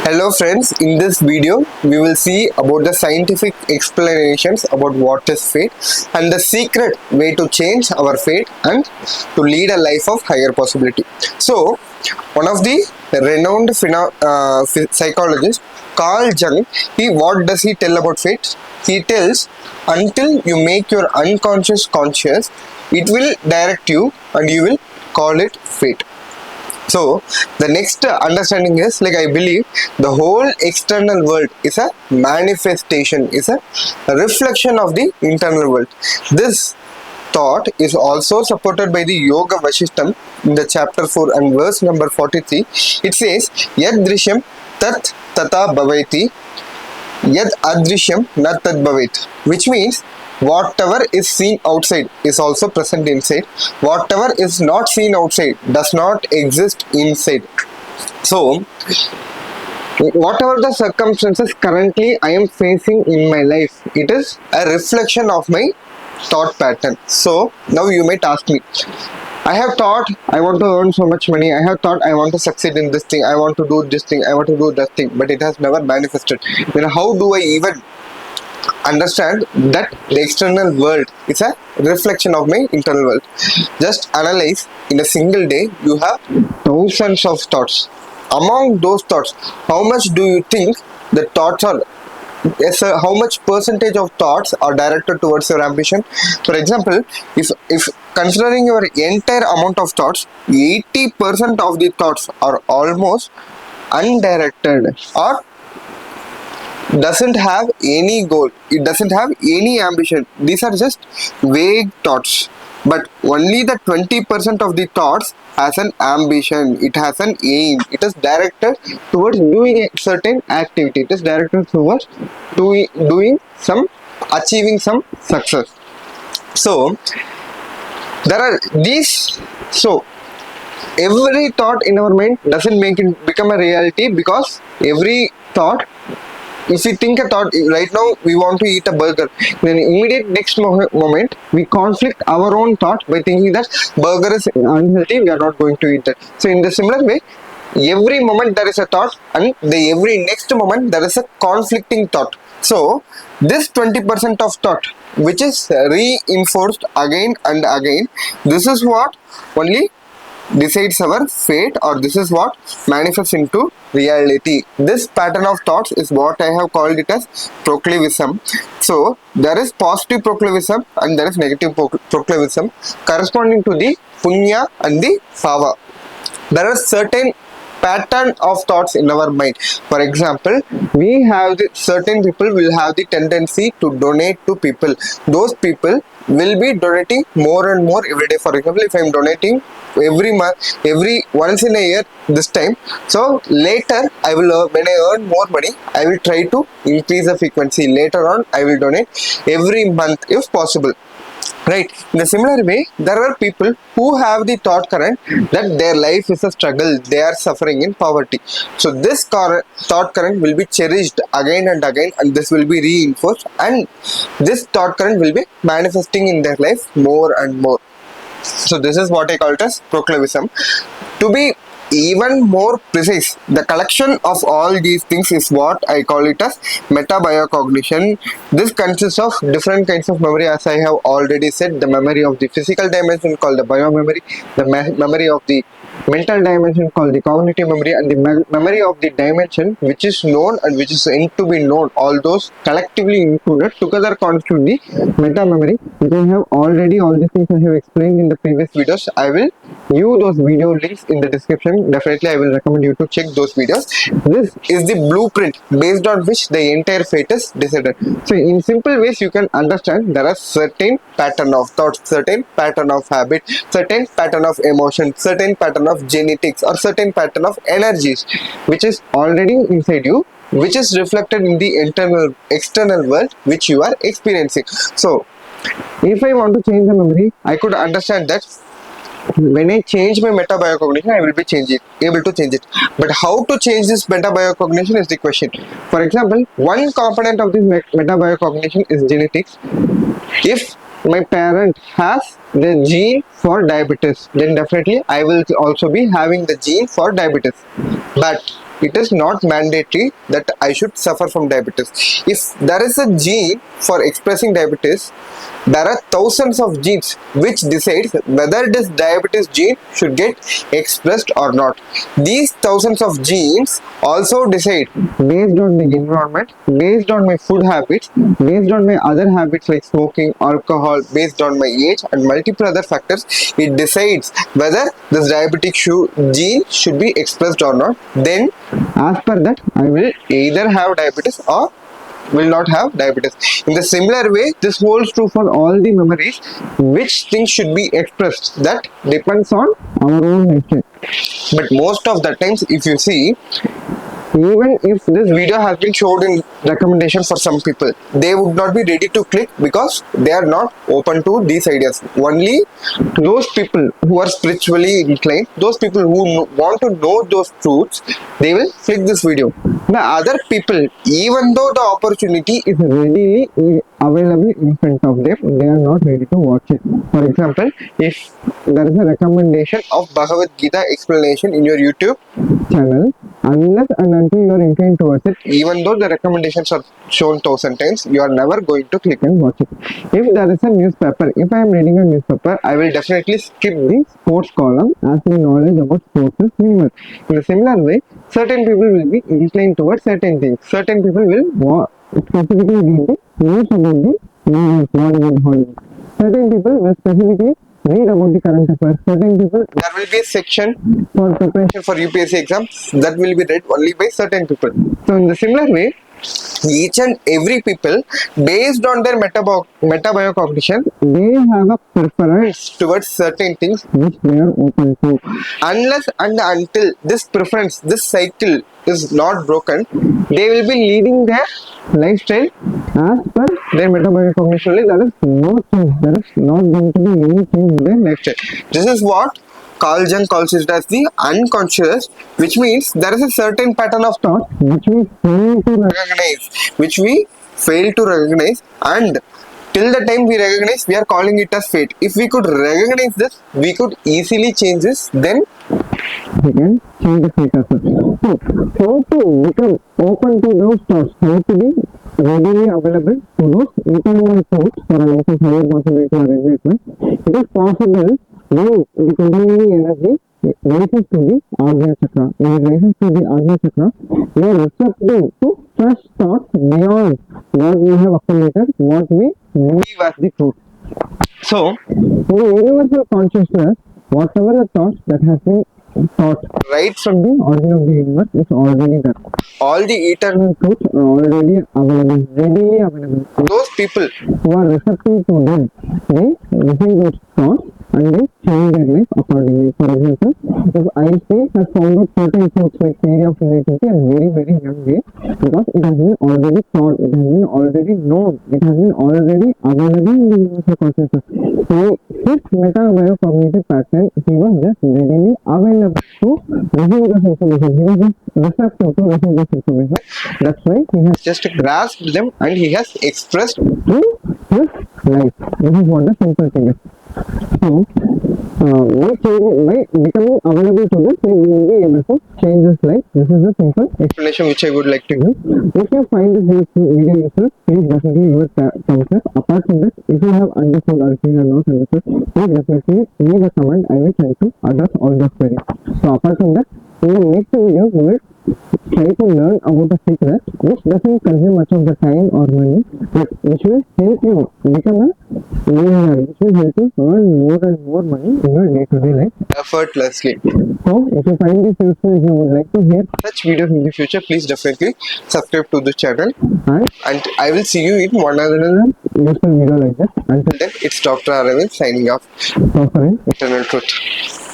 Hello friends, in this video we will see about the scientific explanations about what is fate and the secret way to change our fate and to lead a life of higher possibility. So, one of the renowned psychologists, Carl Jung, what does he tell about fate? He tells, until you make your unconscious conscious, it will direct you and you will call it fate. So the next understanding is, like, I believe the whole external world is a manifestation, is a reflection of the internal world. This thought is also supported by the Yoga Vashistam in the chapter 4 and verse number 43. It says, Yad drishyam tat tata bhavati, yad adrishyam na tat bhavet, which means whatever is seen outside is also present inside. Whatever is not seen outside does not exist inside. So, whatever the circumstances currently I am facing in my life, it is a reflection of my thought pattern. So, now you might ask me, I have thought I want to earn so much money, I have thought I want to succeed in this thing, I want to do this thing, I want to do that thing, but it has never manifested. Then how do I even understand that the external world is a reflection of my internal world? Just analyze, in a single day you have thousands of thoughts. Among those thoughts, how much do you think the thoughts are, how much percentage of thoughts are directed towards your ambition? For example, if considering your entire amount of thoughts, 80% of the thoughts are almost undirected or doesn't have any goal, it doesn't have any ambition. These are just vague thoughts. But only the 20% of the thoughts has an ambition, it has an aim, it is directed towards doing a certain activity, it is directed towards doing some, achieving some success. So there are these. So every thought in our mind doesn't make it become a reality, because every thought, if we think a thought right now, we want to eat a burger, then immediate next moment we conflict our own thought by thinking that burger is unhealthy, we are not going to eat that. So in the similar way, every moment there is a thought, and the every next moment there is a conflicting thought. So this 20% of thought which is reinforced again and again, this is what only decides our fate, or this is what manifests into reality. This pattern of thoughts is what I have called it as proclivism. So there is positive proclivism and there is negative proclivism corresponding to the punya and the pava. There are certain pattern of thoughts in our mind. For example, we have certain people will have the tendency to donate to people. Those people will be donating more and more every day. For example, if I am donating every month, every once in a year this time, so later I will when I earn more money, I will try to increase the frequency. Later on I will donate every month if possible. Right. In a similar way, there are people who have the thought current that their life is a struggle, they are suffering in poverty. So this thought current will be cherished again and again, and this will be reinforced, and this thought current will be manifesting in their life more and more. So this is what I call it as proclivism. To be even more precise, the collection of all these things is what I call it as metabiocognition. This consists of different kinds of memory, as I have already said. The memory of the physical dimension called the biomemory, the memory of the mental dimension called the cognitive memory, and the memory of the dimension which is known and which is yet to be known. All those collectively included together constitute the meta memory, which I have already, all these things I have explained in the previous videos. I will give those video links in the description. Definitely I will recommend you to check those videos. This is the blueprint based on which the entire fate is decided. So in simple ways you can understand there are certain pattern of thoughts, certain pattern of habit, certain pattern of emotion, certain pattern of genetics, or certain pattern of energies which is already inside you, which is reflected in the external world which you are experiencing. So if I want to change the memory, I could understand that when I change my metabiocognition, I will be able to change it. But how to change this metabiocognition is the question. For example, one component of this metabiocognition is genetics. If my parent has the gene for diabetes, then definitely I will also be having the gene for diabetes. But it is not mandatory that I should suffer from diabetes. If there is a gene for expressing diabetes, there are thousands of genes which decides whether this diabetes gene should get expressed or not. These thousands of genes also decide based on the environment, based on my food habits, based on my other habits like smoking, alcohol, based on my age and multiple other factors. It decides whether this diabetic gene should be expressed or not. Then as per that, I will either have diabetes or will not have diabetes. In the similar way, this holds true for all the memories. Which things should be expressed, that depends on our own nature. But most of the times, if you see, even if this video has been showed in recommendation for some people, they would not be ready to click because they are not open to these ideas. Only those people who are spiritually inclined, those people who want to know those truths, they will click this video. The other people, even though the opportunity is readily available in front of them, they are not ready to watch it. For example, if there is a recommendation of Bhagavad Gita explanation in your YouTube channel, unless and until you are inclined towards it, even though the recommendations are shown 1000 times, you are never going to click and watch it. If there is a newspaper, if I am reading a newspaper, I will definitely skip the sports column as my knowledge about sports is minimal. In a similar way, certain people will be inclined towards certain things. Certain people will specifically read the news about the Bollywood, Hollywood. Certain people will specifically read about the current affairs. Certain people, there will be a section for preparation for UPSC exams that will be read only by certain people. So in the similar way, each and every people, based on their metabiocognition, they have a preference towards certain things which they are open to. Unless and until this preference, this cycle is not broken, they will be leading their lifestyle as per their metabiocognition. There is no change. There is not going to be any change in their lifestyle. This is what Carl Jung calls it as the unconscious, which means there is a certain pattern of thought which we fail to recognize, and till the time we recognize, we are calling it as fate. If we could recognize this, we could easily change this, then we can change the fate as well. So, how to become open to those thoughts, how to be readily available to those internal thoughts for a life of higher possibility or enlightenment. It is possible when the Kundalini energy rises to the Ajna Chakra. When it rises to the Ajna Chakra, we are receptive to fresh thoughts beyond what we have accumulated, what we believe as the truth. So, in the universal consciousness, whatever the thoughts that has been thought right from the origin of the universe is already there. All the eternal truths are already available, readily available. Those people who are receptive to them, they receive those thoughts and they change their life accordingly. For example, if Einstein has found out certain truths like theory of relativity at a very, very young age, because it has been already thought, it has been already known, it has been already available in the universal consciousness. So, his metabiocognitive pattern, he was just readily available to receive this information. He was just receptive to receive this information. That's why he has just grasped them and he has expressed through his life. This is what the simple thing is. So, by becoming available to this, we will be able to change his life. This is the simple explanation which I would like to give. If you find this video useful, please definitely give it thumbs up. Apart from this, if you have understood or if you have not understood, please definitely leave a comment. I will try to address all the queries. So apart from that, in the next video, we will try to learn about the secret which doesn't consume much of the time or money, but which will help you become a millionaire, which will help you earn more and more money in your day-to-day life effortlessly. So, if you find this useful, if you would like to hear such videos in the future, please definitely subscribe to the channel, and I will see you in one other useful video like that. Until then, it's Dr. Aravind signing off. Offering eternal truth.